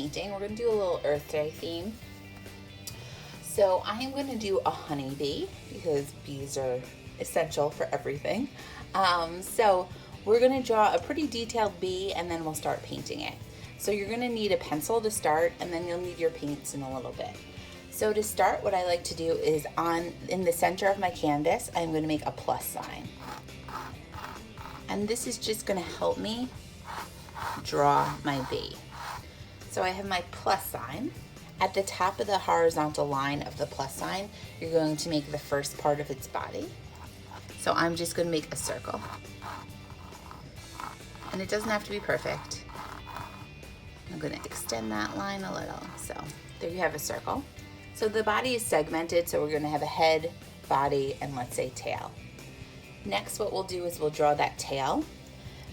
painting. We're going to do a little Earth Day theme. So I am going to do a honeybee because bees are essential for everything. So we're going to draw a pretty detailed bee and then we'll start painting it. So you're going to need a pencil to start, and then you'll need your paints in a little bit. So to start, what I like to do is in the center of my canvas, I'm going to make a plus sign. And this is just going to help me draw my bee. So I have my plus sign. At the top of the horizontal line of the plus sign, you're going to make the first part of its body. So I'm just going to make a circle. And it doesn't have to be perfect. I'm going to extend that line a little. So there you have a circle. So the body is segmented, so we're going to have a head, body, and let's say tail. Next, what we'll do is we'll draw that tail.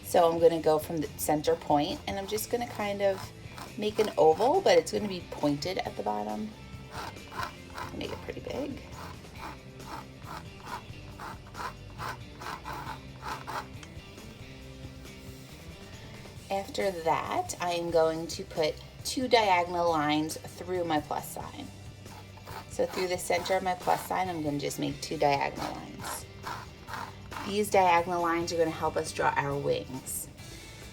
So I'm going to go from the center point, and I'm just going to kind of make an oval, but it's going to be pointed at the bottom. Make it pretty big. After that, I am going to put 2 diagonal lines through my plus sign. So through the center of my plus sign, I'm going to just make 2 diagonal lines. These diagonal lines are going to help us draw our wings.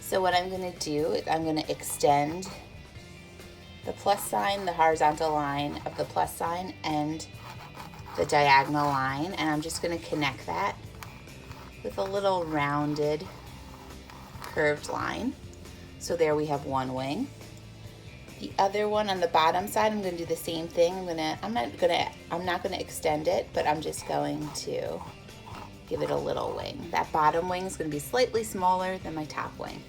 So what I'm going to do is I'm going to extend the plus sign, the horizontal line of the plus sign, and the diagonal line, and I'm just going to connect that with a little rounded curved line. So there we have one wing. The other one on the bottom side, I'm going to do the same thing. I'm not going to extend it, but I'm just going to give it a little wing. That bottom wing is going to be slightly smaller than my top wing.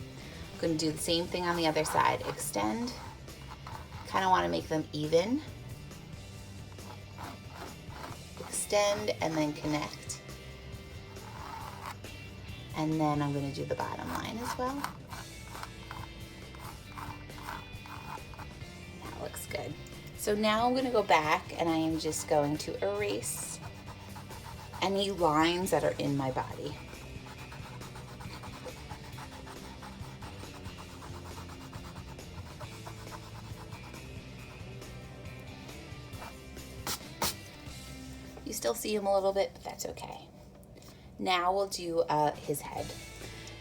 I'm going to do the same thing on the other side. Extend. Kind of want to make them even. Extend and then connect. And then I'm going to do the bottom line as well. That looks good. So now I'm going to go back and I am just going to erase any lines that are in my body. You still see him a little bit, but that's okay. Now we'll do his head.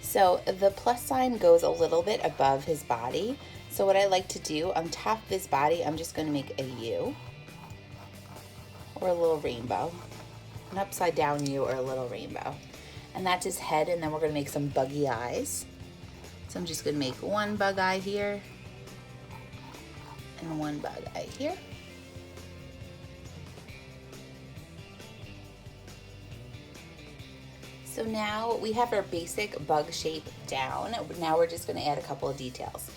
So the plus sign goes a little bit above his body. So what I like to do on top of his body, I'm just going to make a U or a little rainbow, an upside down U or a little rainbow. And that's his head, and then we're going to make some buggy eyes. So I'm just going to make one bug eye here and one bug eye here. So now we have our basic bug shape down. Now we're just going to add a couple of details.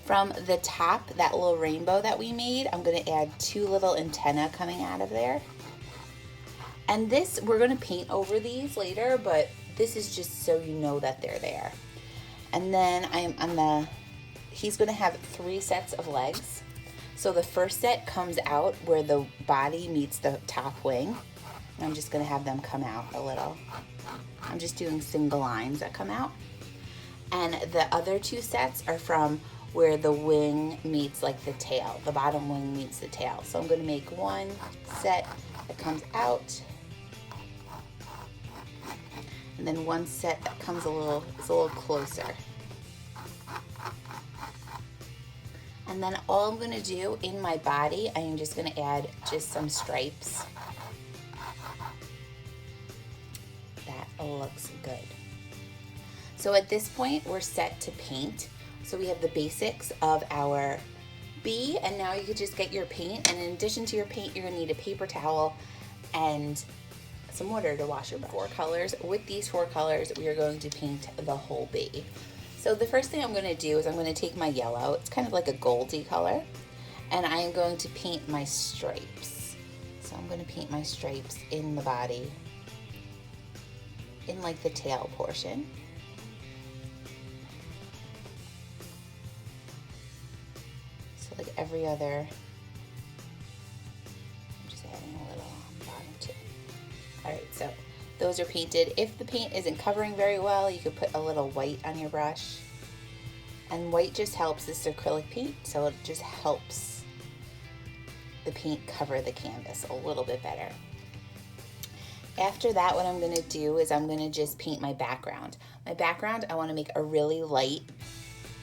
From the top, that little rainbow that we made, I'm going to add 2 little antennae coming out of there. And this, we're going to paint over these later, but this is just so you know that they're there. And then he's going to have 3 sets of legs. So the first set comes out where the body meets the top wing. And I'm just going to have them come out a little. I'm just doing single lines that come out. And the other 2 sets are from where the wing meets like the tail. The bottom wing meets the tail. So I'm going to make one set that comes out. And then one set that comes a little closer. And then all I'm going to do in my body, I am just going to add just some stripes. That looks good. So at this point, we're set to paint. So we have the basics of our bee, and now you could just get your paint. And in addition to your paint, you're going to need a paper towel and some water to wash your brush. 4 colors. With these 4 colors, we are going to paint the whole bee. So the first thing I'm going to do is I'm going to take my yellow. It's kind of like a goldy color. And I am going to paint my stripes. So I'm going to paint my stripes in the body, in like the tail portion. So like every other, I'm just adding a little on the bottom too. All right, so those are painted. If the paint isn't covering very well, you could put a little white on your brush And white just helps. This is acrylic paint, so it just helps the paint cover the canvas a little bit better. After that, what I'm going to do is I'm going to just paint my background. My background, I want to make a really light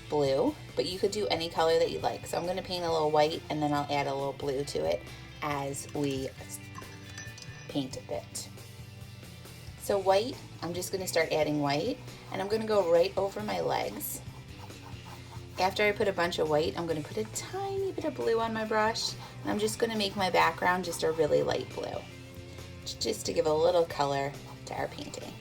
blue, but you could do any color that you like. So I'm going to paint a little white, and then I'll add a little blue to it as we paint a bit. So white, I'm just going to start adding white, and I'm going to go right over my legs. After I put a bunch of white, I'm going to put a tiny bit of blue on my brush, and I'm just going to make my background just a really light blue, just to give a little color to our painting.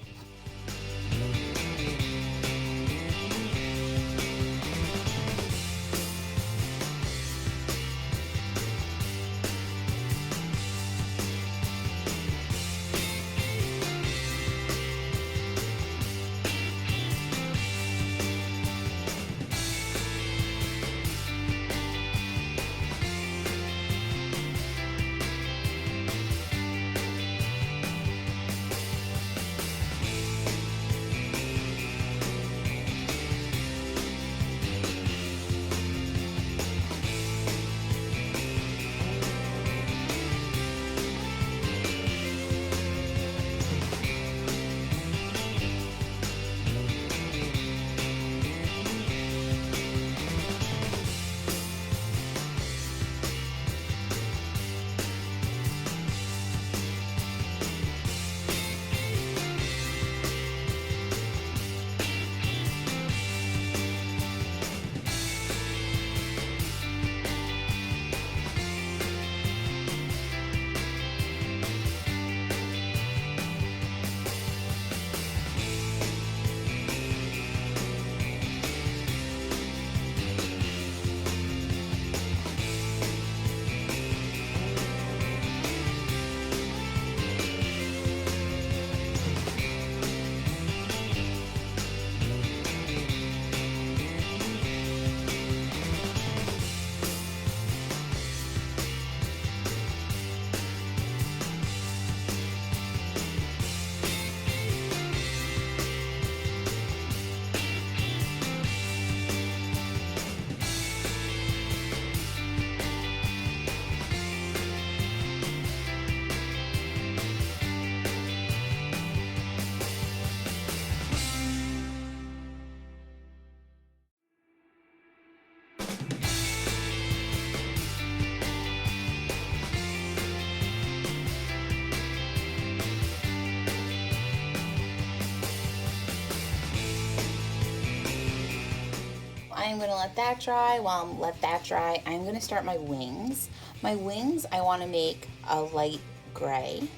I'm going to let that dry. While I'm let that dry, I'm going to start my wings. My wings, I want to make a light gray.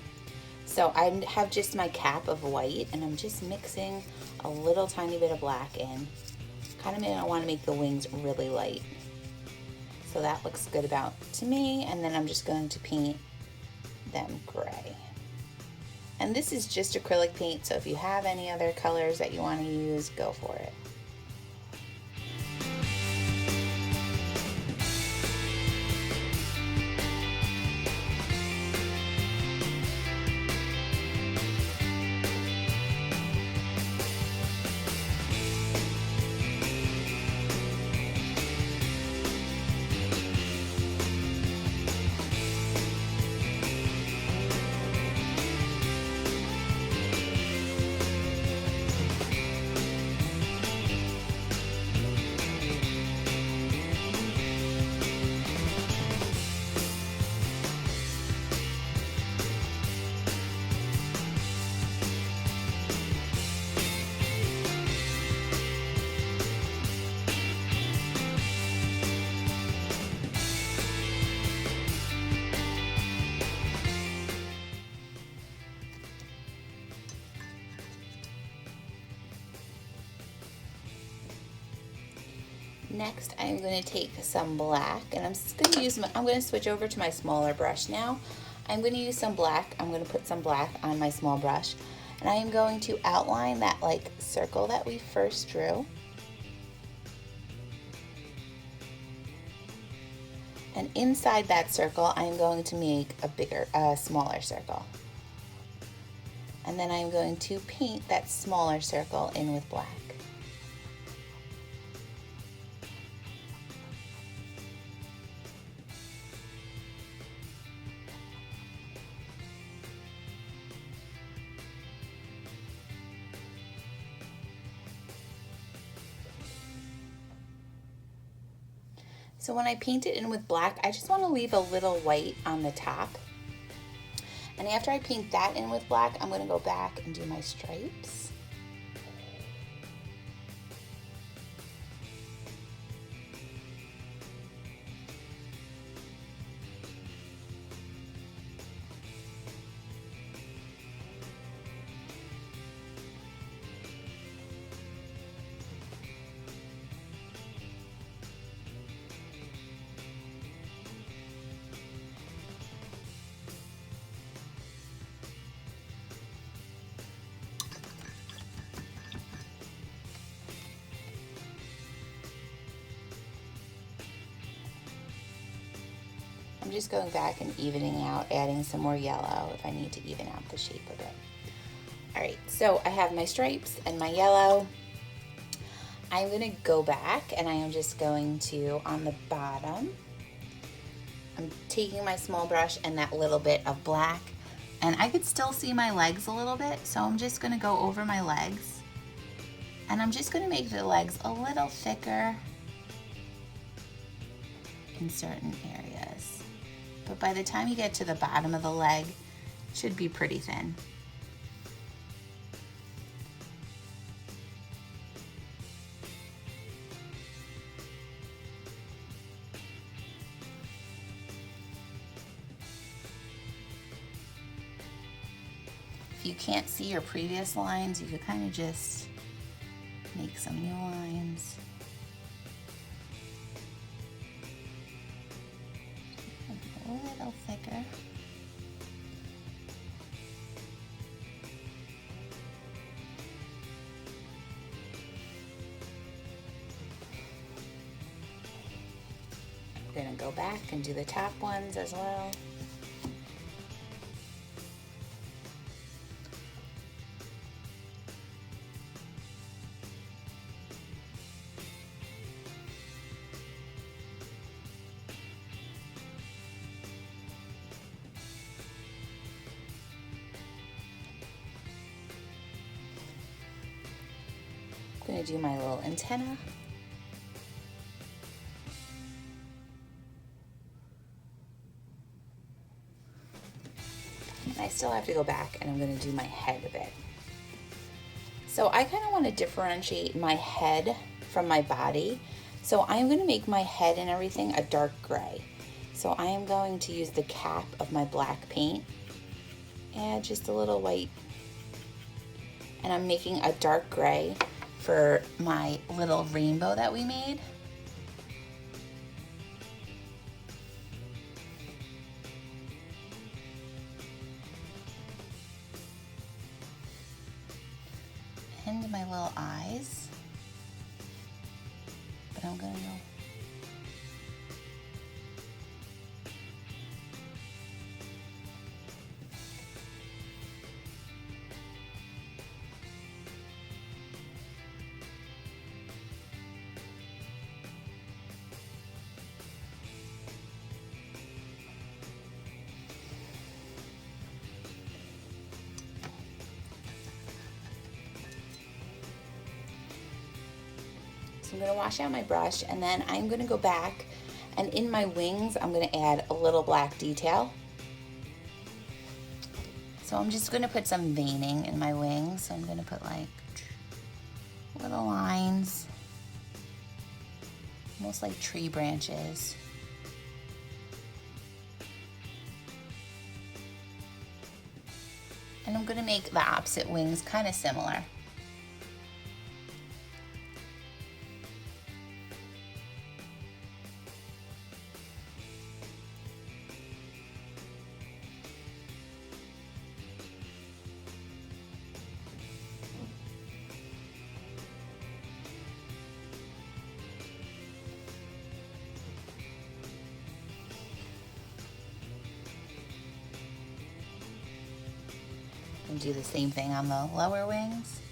So I have just my cap of white, and I'm just mixing a little tiny bit of black in. I want to make the wings really light. So that looks good about to me, and then I'm just going to paint them gray. And this is just acrylic paint, so if you have any other colors that you want to use, go for it. Next, I'm going to take some black, and I'm going to switch over to my smaller brush now. I'm going to use some black. I'm going to put some black on my small brush, and I am going to outline that like circle that we first drew. And inside that circle, I'm going to make a smaller circle. And then I'm going to paint that smaller circle in with black. So when I paint it in with black, I just want to leave a little white on the top. And after I paint that in with black, I'm going to go back and do my stripes. I'm just going back and evening out, adding some more yellow if I need to even out the shape of it. All right, so I have my stripes and my yellow. I'm gonna go back and I am just going to, on the bottom, I'm taking my small brush and that little bit of black, and I could still see my legs a little bit, so I'm just gonna go over my legs, and I'm just gonna make the legs a little thicker in certain areas. But by the time you get to the bottom of the leg, it should be pretty thin. If you can't see your previous lines, you could kind of just make some new lines. A little thicker. I'm gonna go back and do the top ones as well. I'm gonna do my little antenna. And I still have to go back and I'm gonna do my head a bit. So I kind of want to differentiate my head from my body. So I'm gonna make my head and everything a dark gray. So I am going to use the cap of my black paint, add just a little white, and I'm making a dark gray for my little rainbow that we made. And my little eyes. But I'm gonna go. So I'm gonna wash out my brush and then I'm gonna go back and in my wings, I'm gonna add a little black detail. So I'm just gonna put some veining in my wings. So I'm gonna put like little lines, almost like tree branches. And I'm gonna make the opposite wings kind of similar. And do the same thing on the lower wings.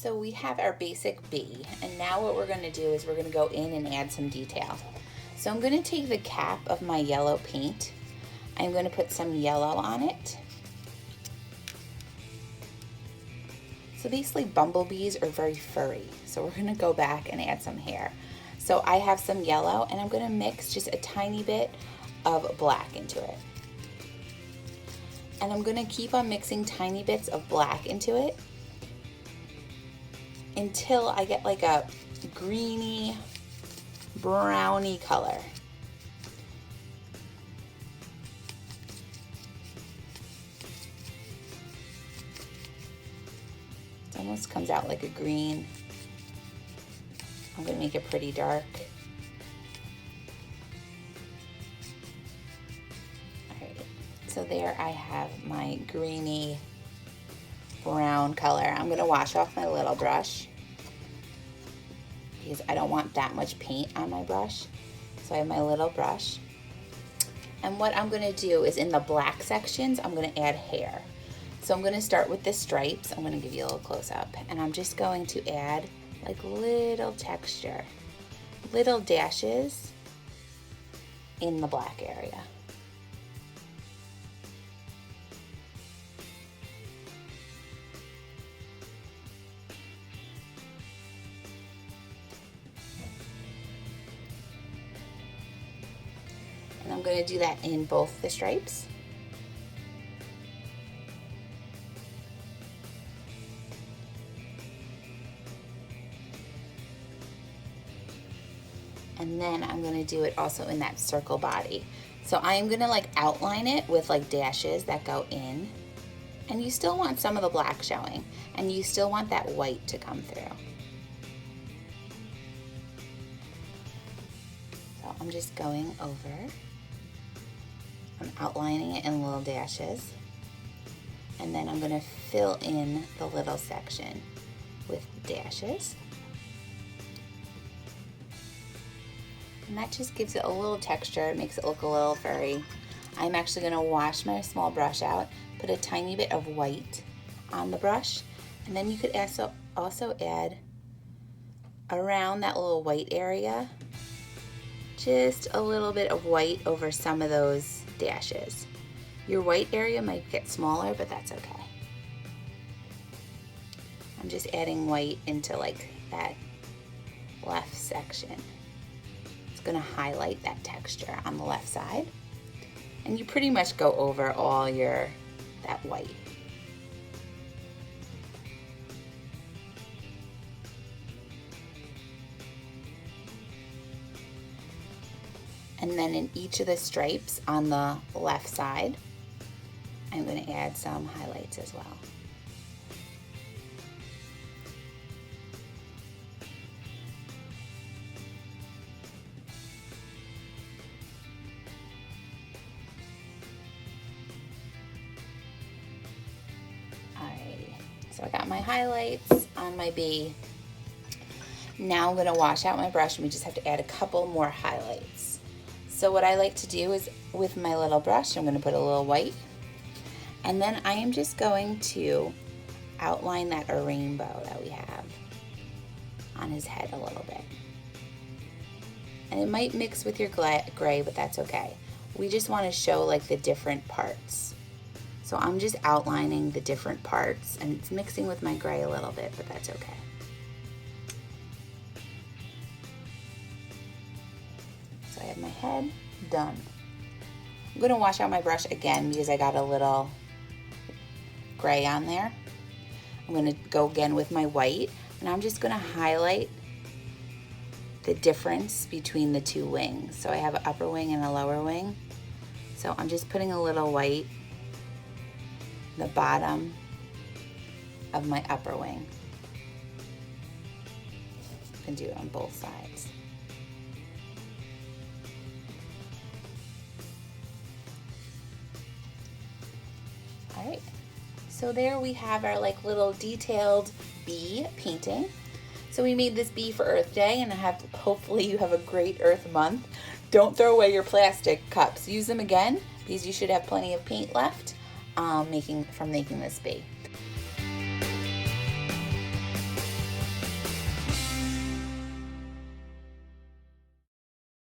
So we have our basic bee, and now what we're going to do is we're going to go in and add some detail. So I'm going to take the cap of my yellow paint. I'm going to put some yellow on it. So basically bumblebees are very furry, so we're going to go back and add some hair. So I have some yellow, and I'm going to mix just a tiny bit of black into it. And I'm going to keep on mixing tiny bits of black into it until I get like a greeny, browny color. It almost comes out like a green. I'm going to make it pretty dark. Alright, so there I have my greeny brown color. I'm going to wash off my little brush because I don't want that much paint on my brush. So I have my little brush. And what I'm going to do is in the black sections, I'm going to add hair. So I'm going to start with the stripes. I'm going to give you a little close up. And I'm just going to add like little texture, little dashes in the black area. And I'm going to do that in both the stripes. And then I'm going to do it also in that circle body. So I am going to like outline it with like dashes that go in. And you still want some of the black showing. And you still want that white to come through. So I'm just going over. I'm outlining it in little dashes. And then I'm going to fill in the little section with dashes. And that just gives it a little texture, it makes it look a little furry. I'm actually going to wash my small brush out, put a tiny bit of white on the brush, and then you could also add around that little white area, just a little bit of white over some of those dashes. Your white area might get smaller, but that's okay. I'm just adding white into like that left section. Going to highlight that texture on the left side, and you pretty much go over all that white. And then in each of the stripes on the left side, I'm going to add some highlights as well. So I got my highlights on my bee. Now I'm going to wash out my brush, and we just have to add a couple more highlights. So what I like to do is with my little brush, I'm going to put a little white, and then I am just going to outline that rainbow that we have on his head a little bit. And it might mix with your gray, but that's okay. We just want to show like the different parts. So I'm just outlining the different parts, and it's mixing with my gray a little bit, but that's okay. So I have my head done. I'm going to wash out my brush again because I got a little gray on there. I'm going to go again with my white, and I'm just going to highlight the difference between the two wings. So I have an upper wing and a lower wing. So I'm just putting a little white the bottom of my upper wing. You can do it on both sides. All right, so there we have our like little detailed bee painting. So we made this bee for Earth Day, and hopefully you have a great Earth month. Don't throw away your plastic cups. Use them again because you should have plenty of paint left from making this bee.